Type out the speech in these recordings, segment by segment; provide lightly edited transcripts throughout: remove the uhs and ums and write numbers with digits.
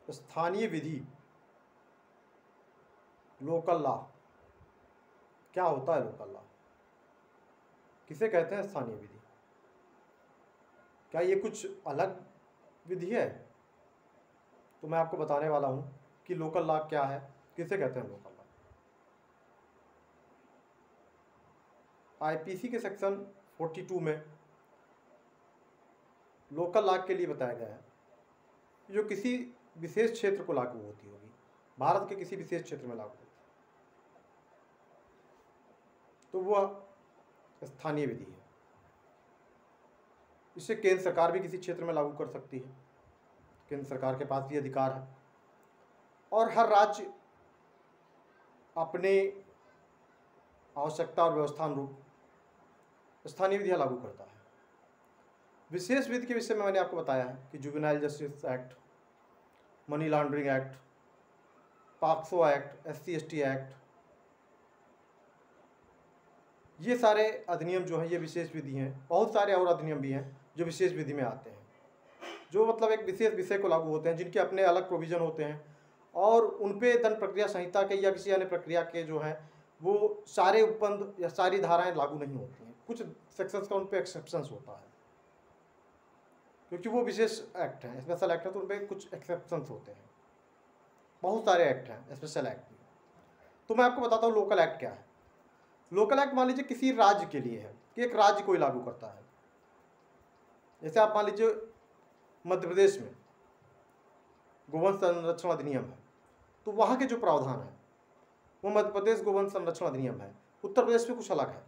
स्थानीय विधि, local law, क्या होता है लोकल लॉ? किसे कहते हैं स्थानीय विधि? क्या ये कुछ अलग विधि है? तो मैं आपको बताने वाला हूं कि लोकल लॉ क्या है, किसे कहते हैं लोकल लॉ। आईपीसी के सेक्शन 42 में लोकल लॉ के लिए बताया गया है जो किसी विशेष क्षेत्र को लागू होती होगी, भारत के किसी विशेष क्षेत्र में लागू होती, तो वह स्थानीय विधि है। इसे केंद्र सरकार भी किसी क्षेत्र में लागू कर सकती है, केंद्र सरकार के पास भी अधिकार है, और हर राज्य अपने आवश्यकता और व्यवस्था अनुरूप स्थानीय विधियाँ लागू करता है। विशेष विधि के विषय में मैंने आपको बताया है कि juvenile justice act, money laundering act, POCSO act, SC/ST act, ये सारे अधिनियम जो हैं ये विशेष विधि हैं। बहुत सारे और अधिनियम भी हैं जो विशेष विधि में आते हैं, जो मतलब एक विशेष विषय को लागू होते हैं, जिनके अपने अलग प्रोविज़न होते हैं, और उन पे दंड प्रक्रिया संहिता के या किसी अन्य प्रक्रिया के जो हैं वो सारे उपबंध या सारी धाराएं लागू नहीं होती हैं। कुछ सेक्शंस का उन पे एक्सेप्शंस होता है, क्योंकि वो विशेष एक्ट हैं, स्पेशल एक्ट है, तो उन पर कुछ एक्सेप्शंस होते हैं। बहुत सारे एक्ट हैं स्पेशल एक्ट में। तो मैं आपको बताता हूँ लोकल एक्ट क्या है। लोकल एक्ट मान लीजिए किसी राज्य के लिए है कि एक राज्य कोई लागू करता है। जैसे आप मान लीजिए मध्य प्रदेश में गोवंश संरक्षण अधिनियम है, तो वहाँ के जो प्रावधान है वो मध्य प्रदेश गोवंश संरक्षण अधिनियम है। उत्तर प्रदेश में कुछ अलग है,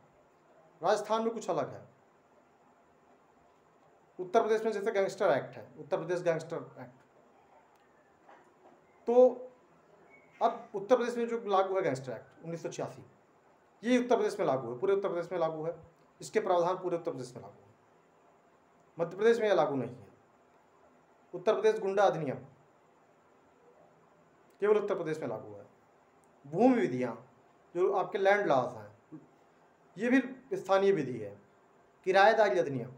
राजस्थान में कुछ अलग है। उत्तर प्रदेश में जैसे गैंगस्टर एक्ट है, उत्तर प्रदेश गैंगस्टर एक्ट, तो अब उत्तर प्रदेश में जो लागू है गैंगस्टर एक्ट 1986, ये उत्तर प्रदेश में लागू है, पूरे उत्तर प्रदेश में लागू है। इसके प्रावधान पूरे उत्तर प्रदेश में लागू है, मध्य प्रदेश में यह लागू नहीं है। उत्तर प्रदेश गुंडा अधिनियम केवल उत्तर प्रदेश में लागू है। भूमि विधियाँ जो आपके लैंड लॉज हैं, ये भी स्थानीय विधि है। किराएदारी अधिनियम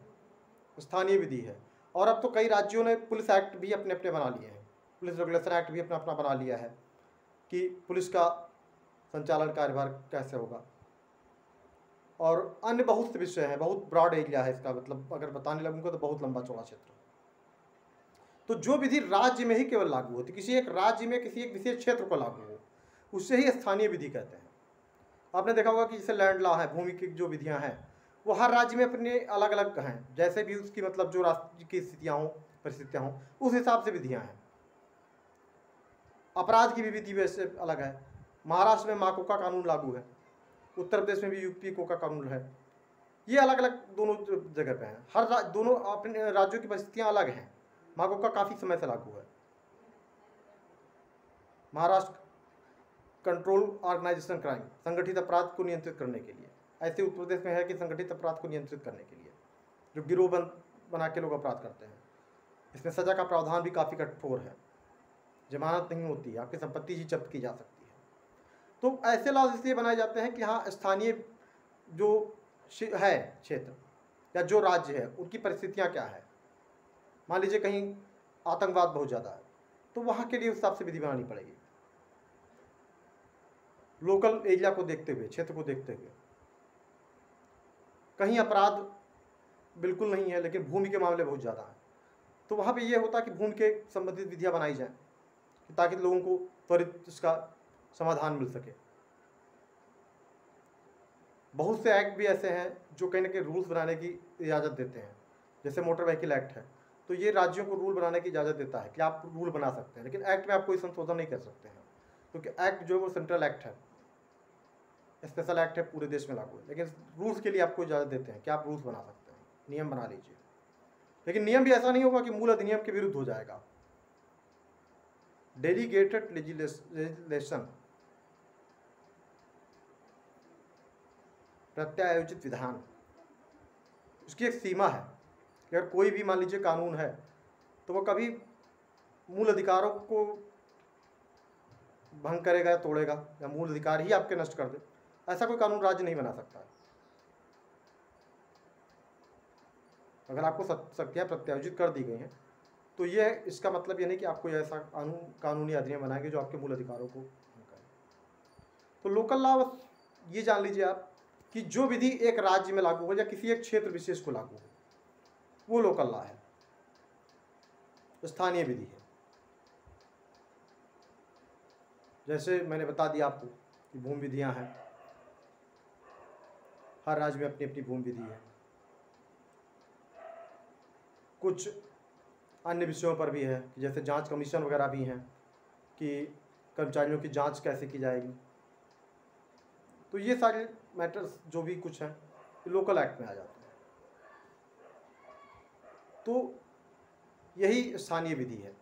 स्थानीय विधि है। और अब तो कई राज्यों ने पुलिस एक्ट भी अपने अपने बना लिए हैं, पुलिस रेगुलेशन एक्ट भी अपना अपना बना लिया है कि पुलिस का संचालन कार्यभार कैसे होगा, और अन्य बहुत से विषय हैं। बहुत ब्रॉड एरिया है इसका, मतलब अगर बताने लगूंगा तो बहुत लंबा चौड़ा क्षेत्र। तो जो विधि राज्य में ही केवल लागू होती, किसी एक राज्य में किसी एक विशेष क्षेत्र को लागू हो, उससे ही स्थानीय विधि कहते हैं। आपने देखा होगा कि जैसे लैंड लॉ है, भूमि की जो विधियां हैं वो हर राज्य में अपने अलग अलग हैं, जैसे भी उसकी मतलब जो राष्ट्र की स्थितियाँ हों, परिस्थितियाँ हों, उस हिसाब से विधियाँ हैं। अपराध की भी विधि वैसे अलग है। महाराष्ट्र में माकोका कानून लागू है, उत्तर प्रदेश में भी यूपी कोका कानून है। ये अलग अलग दोनों जगह पे हैं। हर दोनों अपने राज्यों की परिस्थितियाँ अलग हैं। माकोका काफ़ी समय से लागू है। महाराष्ट्र कंट्रोल ऑर्गेनाइजेशन क्राइम, संगठित अपराध को नियंत्रित करने के लिए। ऐसे उत्तर प्रदेश में है कि संगठित अपराध को नियंत्रित करने के लिए जो गिरोह बना के लोग अपराध करते हैं। इसमें सजा का प्रावधान भी काफ़ी कठोर है, जमानत नहीं होती है, आपकी संपत्ति ही जब्त की जा सकती है। तो ऐसे लॉज इसलिए बनाए जाते हैं कि हाँ, स्थानीय जो है क्षेत्र या जो राज्य है उनकी परिस्थितियाँ क्या है। मान लीजिए कहीं आतंकवाद बहुत ज़्यादा है, तो वहाँ के लिए उस हिसाब से विधि बनानी पड़ेगी, लोकल एरिया को देखते हुए, क्षेत्र को देखते हुए। कहीं अपराध बिल्कुल नहीं है लेकिन भूमि के मामले बहुत ज़्यादा हैं, तो वहाँ पे ये होता है कि भूमि के संबंधित विधियाँ बनाई जाएँ ताकि लोगों को त्वरित इसका समाधान मिल सके। बहुत से एक्ट भी ऐसे हैं जो कहीं ना कहीं रूल्स बनाने की इजाज़त देते हैं, जैसे मोटर व्हीकल एक्ट है, तो ये राज्यों को रूल बनाने की इजाज़त देता है कि आप रूल बना सकते हैं, लेकिन एक्ट में आप कोई संशोधन नहीं कर सकते हैं, क्योंकि एक्ट जो है वो सेंट्रल एक्ट है, स्पेशल एक्ट है, पूरे देश में लागू है। लेकिन रूल्स के लिए आपको इजाज़त देते हैं कि आप रूल्स बना सकते हैं, नियम बना लीजिए। लेकिन नियम भी ऐसा नहीं होगा कि मूल अधिनियम के विरुद्ध हो जाएगा। डेलीगेटेड लेजिस्लेशन, प्रत्यायोजित विधान, उसकी एक सीमा है। अगर कोई भी मान लीजिए कानून है तो वह कभी मूल अधिकारों को भंग करेगा या तोड़ेगा या मूल अधिकार ही आपके नष्ट कर दे, ऐसा कोई कानून राज्य नहीं बना सकता है। अगर आपको शक्तियाँ प्रत्यायोजित कर दी गई हैं तो ये इसका मतलब ये नहीं कि आपको ऐसा कानूनी अधिनियम बनाएंगे जो आपके मूल अधिकारों को भंग करे। तो लोकल लॉ बस ये जान लीजिए आप कि जो विधि एक राज्य में लागू हो या किसी एक क्षेत्र विशेष को लागू हो, वो लोकल लॉ है, स्थानीय विधि है। जैसे मैंने बता दिया आपको कि भूमि विधियां हैं, हर राज्य में अपनी अपनी भूमि विधि है। कुछ अन्य विषयों पर भी है, जैसे जांच कमीशन वगैरह भी हैं कि कर्मचारियों की जांच कैसे की जाएगी। तो ये सारे मैटर्स जो भी कुछ हैं लोकल एक्ट में आ जाते हैं। तो यही स्थानीय विधि है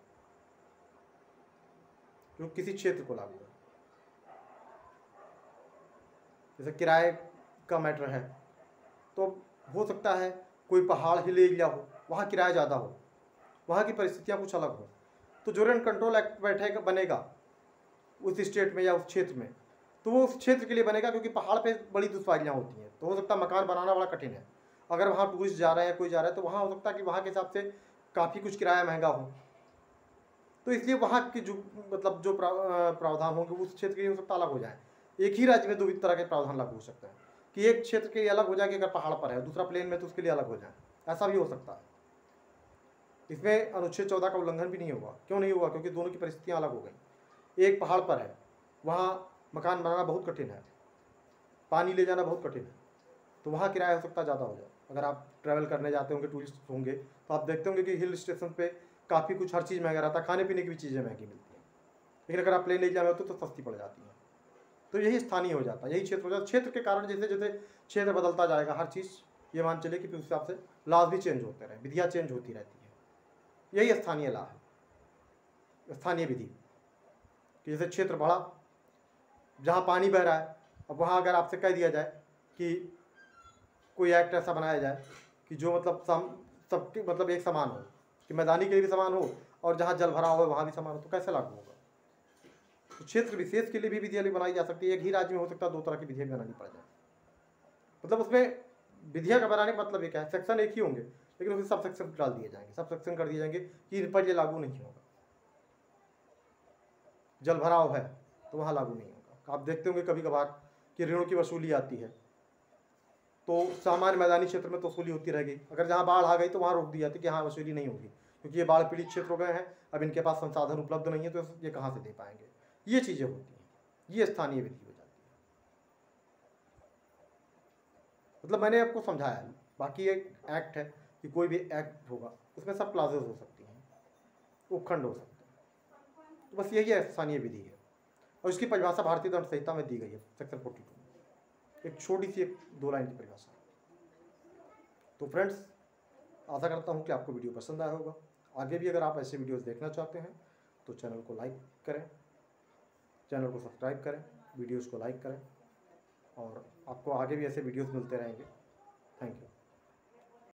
जो किसी क्षेत्र को लागू है। जैसे किराए का मैटर है, तो हो सकता है कोई पहाड़ हिल एरिया हो, वहाँ किराया ज़्यादा हो, वहाँ की परिस्थितियाँ कुछ अलग हो, तो जो रेंट कंट्रोल एक्ट बैठेगा बनेगा उस स्टेट में या उस क्षेत्र में, तो वो उस क्षेत्र के लिए बनेगा, क्योंकि पहाड़ पे बड़ी दुश्वारियाँ होती हैं। तो हो सकता है मकान बनाना बड़ा कठिन है, अगर वहाँ टूरिस्ट जा रहे हैं, कोई जा रहा है, तो वहाँ हो सकता है कि वहाँ के हिसाब से काफ़ी कुछ किराया महंगा हो। तो इसलिए वहाँ की जो मतलब जो प्रावधान होंगे उस क्षेत्र के लिए हो सकता अलग हो जाए। एक ही राज्य में दो तरह के प्रावधान लागू हो सकते हैं कि एक क्षेत्र के लिए अलग हो जाए कि अगर पहाड़ पर है, दूसरा प्लेन में तो उसके लिए अलग हो जाए, ऐसा भी हो सकता है। इसमें अनुच्छेद 14 का उल्लंघन भी नहीं होगा। क्यों नहीं होगा? क्योंकि दोनों की परिस्थितियाँ अलग हो गई। एक पहाड़ पर है, वहाँ मकान बनाना बहुत कठिन है, पानी ले जाना बहुत कठिन है, तो वहाँ किराया हो सकता है ज़्यादा हो जाए। अगर आप ट्रैवल करने जाते होंगे, टूरिस्ट होंगे, तो आप देखते होंगे कि हिल स्टेशन पे काफ़ी कुछ हर चीज़ महंगा रहता है, खाने पीने की भी चीज़ें महंगी मिलती हैं, लेकिन अगर आप प्लेन एरिया में होते तो सस्ती पड़ जाती है। तो यही स्थानीय हो जाता है, यही क्षेत्र हो जाता है। क्षेत्र के कारण जैसे जैसे क्षेत्र बदलता जाएगा, हर चीज़ ये मान चलिए कि उस हिसाब से लॉज भी चेंज होते रहे, विधियाँ चेंज होती रहती है। यही स्थानीय लॉ है, स्थानीय विधि। कि जैसे क्षेत्र बढ़ा, जहाँ पानी बह रहा है, अब वहाँ अगर आपसे कह दिया जाए कि कोई एक्ट ऐसा बनाया जाए कि जो मतलब सबके मतलब एक समान हो, कि मैदानी के लिए भी समान हो और जहाँ जल भरा हो वहाँ भी समान हो, तो कैसे लागू होगा? तो क्षेत्र विशेष के लिए भी विधियाँ बनाई जा सकती है। एक ही राज्य में हो सकता है दो तरह की विधियाँ बनानी पड़ जाए। मतलब उसमें विधियाँ का बनाने का मतलब ये क्या है, सेक्शन एक ही होंगे लेकिन उसमें सब सेक्शन डाल दिए जाएंगे, सब सेक्शन कर दिए जाएंगे कि इन पर ये लागू नहीं होगा। जल भराव है तो वहाँ लागू नहीं होगा। आप देखते होंगे कभी कभार कि ऋणों की वसूली आती है, तो सामान्य मैदानी क्षेत्र में तो वसूली होती रहेगी, अगर जहाँ बाढ़ आ गई तो वहाँ रोक दी जाती है कि हाँ वसूली नहीं होगी, क्योंकि ये बाढ़ पीड़ित क्षेत्र हो गए हैं, अब इनके पास संसाधन उपलब्ध नहीं है, तो ये कहाँ से दे पाएंगे। ये चीज़ें होती हैं, ये स्थानीय विधि हो जाती है। मतलब मैंने आपको समझाया है। बाकी एक एक्ट है कि कोई भी एक्ट होगा उसमें सब क्लासेज हो सकती हैं, उपखंड हो सकते हैं, तो बस यही है स्थानीय विधि है। और इसकी परिभाषा भारतीय दंड संहिता में दी गई है, सेक्शन 42 में, एक छोटी सी एक 2 लाइन की परिभाषा। तो फ्रेंड्स, आशा करता हूँ कि आपको वीडियो पसंद आया होगा। आगे भी अगर आप ऐसे वीडियोस देखना चाहते हैं तो चैनल को लाइक करें, चैनल को सब्सक्राइब करें, वीडियोस को लाइक करें, और आपको आगे भी ऐसे वीडियोस मिलते रहेंगे। Thank you.